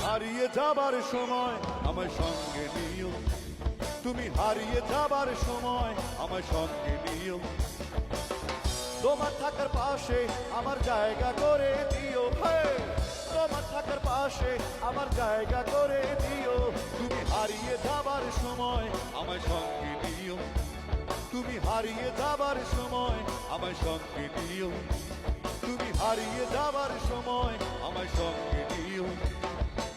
হারিয়ে যাবার সময় আমার সঙ্গে নিও, তুমি হারিয়ে যাবার সময় আমার সঙ্গে নিও, তোমার থাকার পাশে আমার জায়গা করে দিও, তোমার থাকার পাশে আমার জায়গা করে দিও, তুমি হারিয়ে যাবার সময় আমার সঙ্গে নিও, তুমি হারিয়ে যাবার সময় আমার সঙ্গে নিও, তুমি হারিয়ে যাবার সময় আমার সঙ্গে নিও,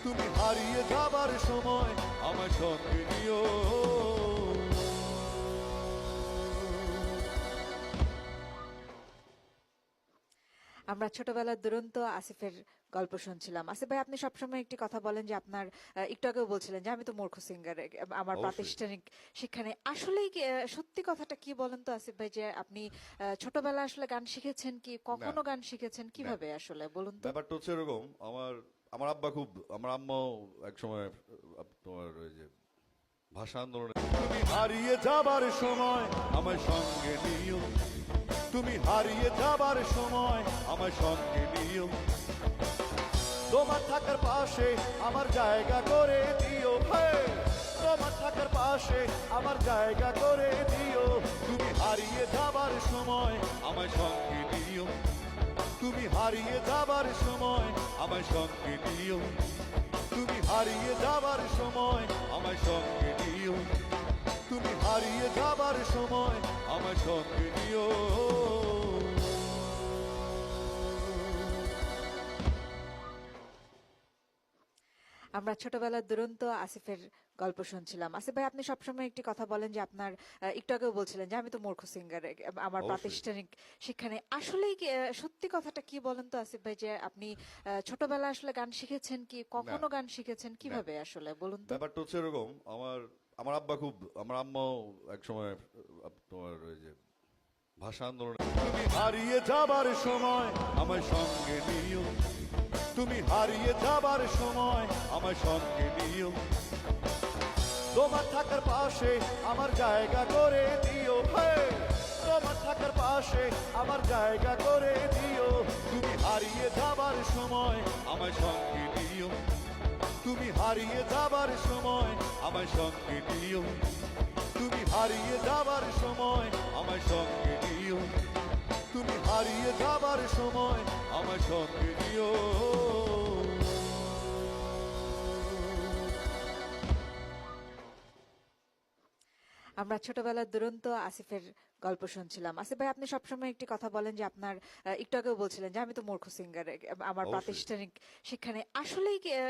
তুমি হারিয়ে যাবার সময় আমার সঙ্গে নিও। আমরা ছোটবেলার দুরন্ত আসিফের গল্প শুনছিলাম। আসিফ ভাই, আপনি সবসময় একটি কথা বলেন যে আপনার একটু আগেও বলছিলেন যে আমি তো মূর্খ সিঙ্গার, আমার অবশ্যই। প্রাতিষ্ঠানিক শিক্ষা নেই। আসলেই সত্যি কথাটা কি বলেন তো আসিফ ভাই, যে আপনি ছোটবেলায় আসলে গান শিখেছেন কি, কখনো গান শিখেছেন কিভাবে আসলে বলুন তো? ব্যাপারটা হচ্ছে এরকম, আমার আমার আব্বা খুব, আমার আম্মাও একসময় তোমার ওই যে ভাষা আন্দোলনে, তুমি হারিয়ে যাবার সময় আমার সঙ্গে নিও, তুমি হারিয়ে যাবার সময় আমার সঙ্গে নিও, তোমার থাকার পাশে আমার জায়গা করে দিও, তোমার থাকার পাশে আমার জায়গা করে দিও, তুমি হারিয়ে যাবার সময় আমার সঙ্গে নিও, তুমি হারিয়ে যাবার সময় আমার সঙ্গে নিও, তুমি হারিয়ে যাবার সময় আমার সঙ্গে নিও, তুমি হারিয়ে যাবার সময় আমার সঙ্গে নিও। আমরা ছোটবেলার দুরন্ত আসিফের গল্প শুনছিলাম। আসিফ ভাই, আপনি সবসময় একটি কথা বলেন যে আপনার একটু আগেও বলছিলেন যে আমি তো মূর্খ সিঙ্গার, আমার অবশ্যই। প্রাতিষ্ঠানিক শিক্ষা নেই। আসলেই সত্যি কথাটা কি বলেন তো আসিফ ভাই, যে আপনি ছোটবেলায় আসলে গান শিখেছেন কি, কখনো গান শিখেছেন কিভাবে আসলে বলুন তো? ব্যাপারটা হচ্ছে এরকম, আমার আমার আব্বা খুব, আমার আম্মাও একসময় তোমার ওই যে ভাষা আন্দোলনে, তুমি হারিয়ে যাবার সময় আমার সঙ্গে নিও, তুমি হারিয়ে যাবার সময় আমার সঙ্গে নিও, তোমার থাকার পাশে আমার জায়গা করে দিও, তোমার থাকার পাশে আমার জায়গা করে দিও, তুমি হারিয়ে যাবার সময় আমার সঙ্গে নিও, তুমি হারিয়ে যাবার সময় আমার সঙ্গে নিও, তুমি হারিয়ে যাবার সময় আমার সঙ্গে নিও, তুমি হারিয়ে যাবার সময় আমার সঙ্গে নিও। আমরা ছোটবেলার দুরন্ত আসিফের গল্প শুনছিলাম। আসিফ ভাই, আপনি সবসময় একটি কথা বলেন যে আপনার একটু আগেও বলছিলেন যে আমি তো মূর্খ সিঙ্গার, আমার অবশ্যই। প্রাতিষ্ঠানিক শিক্ষা নেই। আসলেই